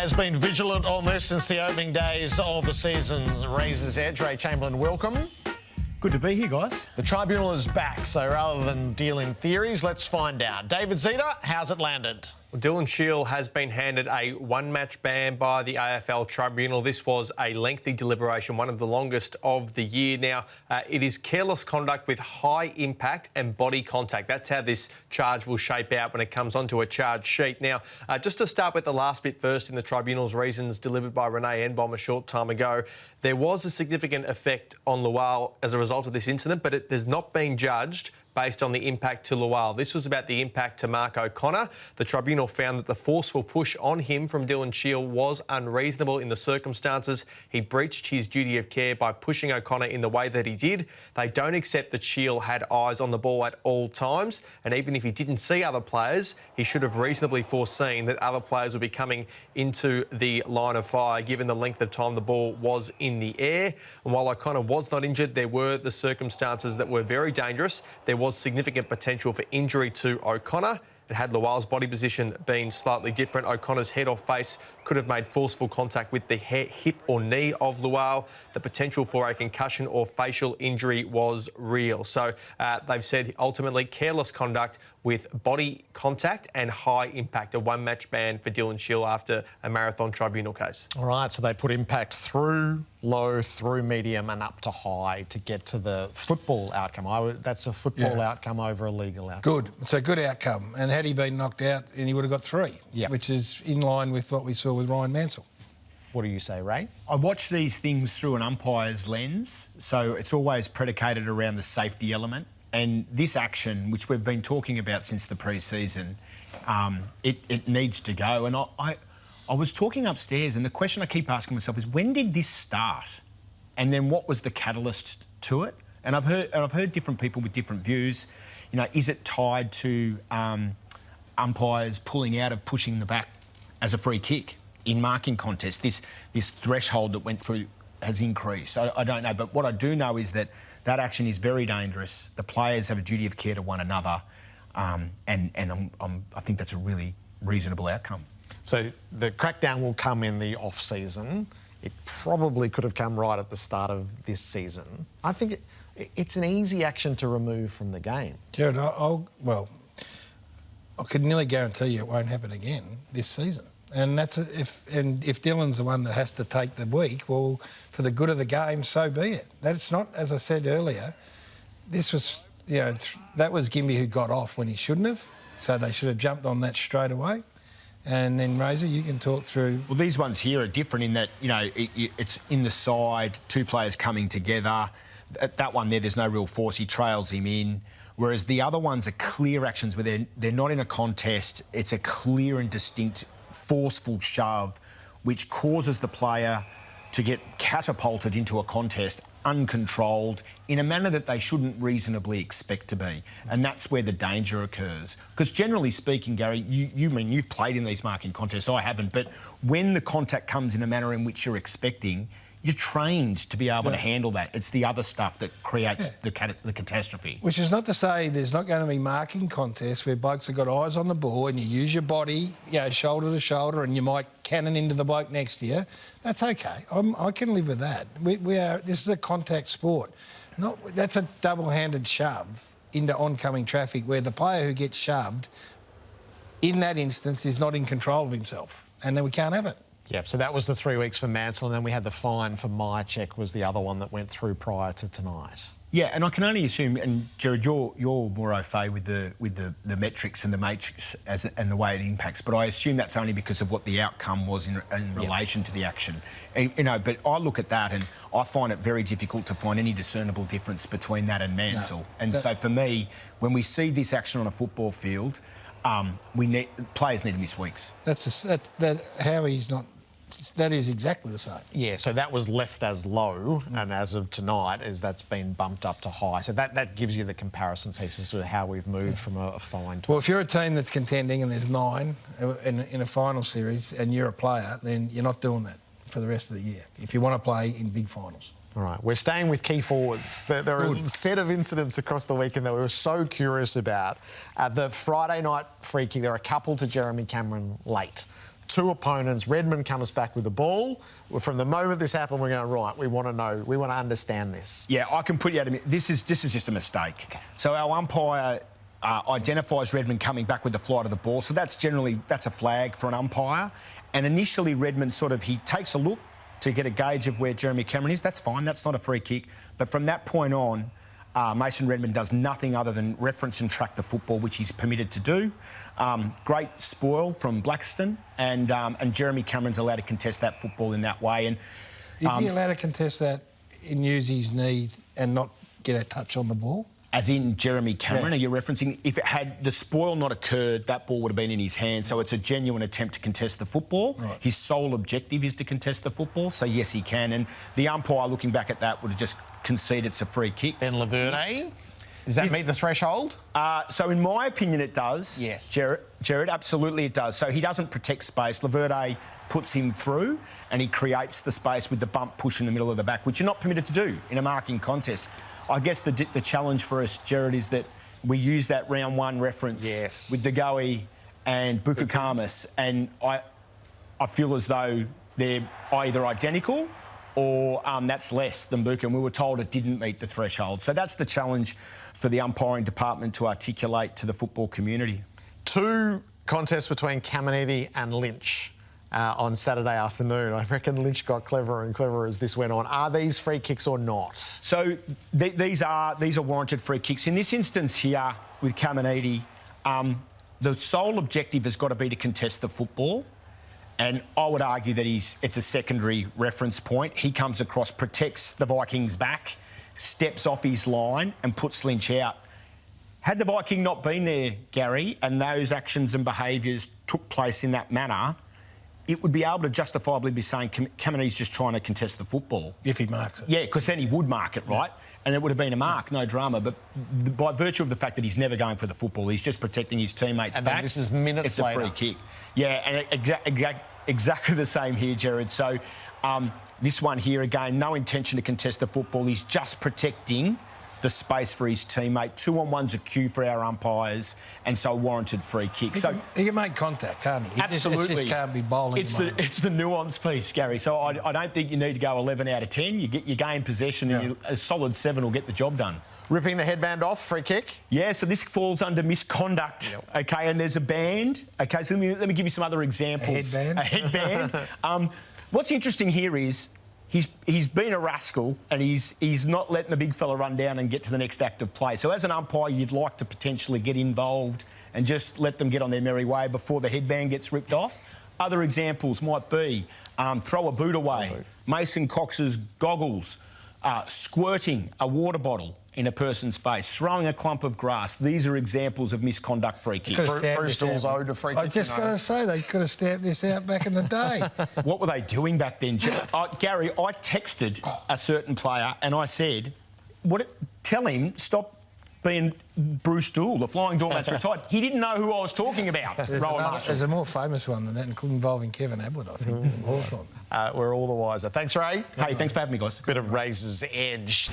has been vigilant on this since the opening days of the season's Razor's Edge. Ray Chamberlain, welcome. Good to be here, guys. The tribunal is back, so rather than deal in theories, let's find out. David Zeta, how's it landed? Well, Dylan Shiel has been handed a one-match ban by the AFL tribunal. This was a lengthy deliberation, one of the longest of the year. Now, it is careless conduct with high impact and body contact. That's how this charge will shape out when it comes onto a charge sheet. Now, just to start with the last bit first in the tribunal's reasons delivered by Renee Enbom a short time ago, there was a significant effect on Lual as a result of this incident, but it has not been judged based on the impact to Lual. This was about the impact to Mark O'Connor. The tribunal found that the forceful push on him from Dylan Shiel was unreasonable in the circumstances. He breached his duty of care by pushing O'Connor in the way that he did. They don't accept that Shiel had eyes on the ball at all times, and even if he didn't see other players, he should have reasonably foreseen that other players would be coming into the line of fire given the length of time the ball was in the air. And while O'Connor was not injured, there were the circumstances that were very dangerous. There was significant potential for injury to O'Connor. And had Lual's body position been slightly different, O'Connor's head or face could have made forceful contact with the hip or knee of Lual. The potential for a concussion or facial injury was real. So they've said ultimately careless conduct with body contact and high impact, a one-match ban for Dylan Shiel after a marathon tribunal case. All right, so they put impact through low, through medium and up to high to get to the football outcome. That's a football outcome over a legal outcome. Good. It's a good outcome. And had he been knocked out, and he would have got 3, which is in line with what we saw with Ryan Mansell. What do you say, Ray? I watch these things through an umpire's lens, so it's always predicated around the safety element. And this action, which we've been talking about since the pre-season, it needs to go. And I was talking upstairs, and the question I keep asking myself is, when did this start? And then what was the catalyst to it? And I've heard different people with different views. You know, is it tied to umpires pulling out of pushing the back as a free kick in marking contests? This threshold that went through has increased. I don't know, but what I do know is that action is very dangerous. The players have a duty of care to one another, and I think that's a really reasonable outcome. So the crackdown will come in the off-season. It probably could have come right at the start of this season. I think it's an easy action to remove from the game. Gerard, I could nearly guarantee you it won't happen again this season. And if Dylan's the one that has to take the week, well, for the good of the game, so be it. That's not, as I said earlier, this was, you know, that was Gimby who got off when he shouldn't have, so they should have jumped on that straight away. And then, Razor, you can talk through... Well, these ones here are different in that, you know, it's in the side, 2 players coming together. That one there's no real force. He trails him in. Whereas the other ones are clear actions where they're not in a contest. It's a clear and distinct forceful shove which causes the player to get catapulted into a contest uncontrolled in a manner that they shouldn't reasonably expect to be. And that's where the danger occurs. Because generally speaking, Garry, you've played in these marking contests, I haven't, but when the contact comes in a manner in which you're expecting, you're trained to be able to handle that. It's the other stuff that creates the catastrophe. Which is not to say there's not going to be marking contests where blokes have got eyes on the ball and you use your body, you know, shoulder to shoulder, and you might cannon into the bloke next to you. That's okay. I can live with that. This is a contact sport. That's a double-handed shove into oncoming traffic where the player who gets shoved, in that instance, is not in control of himself. And then we can't have it. Yep, so that was the 3 weeks for Mansell, and then we had the fine for Myercheck was the other one that went through prior to tonight. Yeah, and I can only assume, and Gerard, you're more au fait with the metrics and the matrix and the way it impacts, but I assume that's only because of what the outcome was in relation to the action. And, you know, but I look at that and I find it very difficult to find any discernible difference between that and Mansell. No, and so for me, when we see this action on a football field, players need to miss weeks. How he's not. That is exactly the same. Yeah, so that was left as low, and as of tonight, that's been bumped up to high. So that gives you the comparison pieces to how we've moved from a fine to... Well, if you're a team that's contending and there's 9 in a final series and you're a player, then you're not doing that for the rest of the year if you want to play in big finals. All right, we're staying with key forwards. There are a set of incidents across the weekend that we were so curious about. The Friday night free kick, there are a couple to Jeremy Cameron late. two opponents. Redmond comes back with the ball. From the moment this happened, we're going, right, we want to know, we want to understand this. Yeah, I can put you out of... This is just a mistake. Okay. So our umpire identifies Redmond coming back with the flight of the ball. So that's a flag for an umpire. And initially, Redmond he takes a look to get a gauge of where Jeremy Cameron is. That's fine. That's not a free kick. But from that point on, Mason Redmond does nothing other than reference and track the football, which he's permitted to do. Great spoil from Blackstone, and Jeremy Cameron's allowed to contest that football in that way. And is he allowed to contest that and use his knee and not get a touch on the ball? As in Jeremy Cameron, yeah. Are you referencing? If it had the spoil not occurred, that ball would have been in his hand. So it's a genuine attempt to contest the football. Right. His sole objective is to contest the football. So yes, he can. And the umpire, looking back at that, would have just conceded it's a free kick. Then Laverde, does that meet the threshold? So in my opinion, it does. Yes. Jared, absolutely it does. So he doesn't protect space. Laverde puts him through and he creates the space with the bump push in the middle of the back, which you're not permitted to do in a marking contest. I guess the challenge for us, Gerard, is that we use that round one reference with De Goey and Bukakarmas, and I feel as though they're either identical or that's less than Buka, and we were told it didn't meet the threshold. So that's the challenge for the umpiring department to articulate to the football community. Two contests between Caminiti and Lynch on Saturday afternoon. I reckon Lynch got cleverer and cleverer as this went on. Are these free kicks or not? So these are warranted free kicks. In this instance here with Caminiti, the sole objective has got to be to contest the football. And I would argue that it's a secondary reference point. He comes across, protects the Vikings' back, steps off his line and puts Lynch out. Had the Viking not been there, Garry, and those actions and behaviours took place in that manner, it would be able to justifiably be saying Caminiti's just trying to contest the football. If he marks it. Yeah, because then he would mark it, right? And it would have been a mark, no drama. But by virtue of the fact that he's never going for the football, he's just protecting his teammates' back. And this is minutes later. It's a free kick. Yeah, and exactly the same here, Gerard. So this one here, again, no intention to contest the football. He's just protecting the space for his teammate. 2-on-1's a cue for our umpires, and so a warranted free kick. He can make contact, can't he? Absolutely. It just can't be bowling. It's the nuance piece, Garry. So I don't think you need to go 11 out of 10. You gain possession, and a solid 7 will get the job done. Ripping the headband off, free kick? Yeah, so this falls under misconduct, OK, and there's a band. OK, so let me give you some other examples. A headband. What's interesting here is he's been a rascal and he's not letting the big fella run down and get to the next act of play. So as an umpire, you'd like to potentially get involved and just let them get on their merry way before the headband gets ripped off. Other examples might be throw a boot away, Mason Cox's goggles, squirting a water bottle in a person's face, throwing a clump of grass. These are examples of misconduct free kicks. Bristol's owed a free kick. I just got to say, they could have stamped this out back in the day. What were they doing back then? Garry, I texted a certain player and I said, tell him, stop being Bruce Dool, the flying doormat's retired. He didn't know who I was talking about. There's a more famous one than that, involving Kevin Ablett, I think. We're all the wiser. Thanks, Ray. Hey, thanks for having me, guys. Bit of Razor's Edge.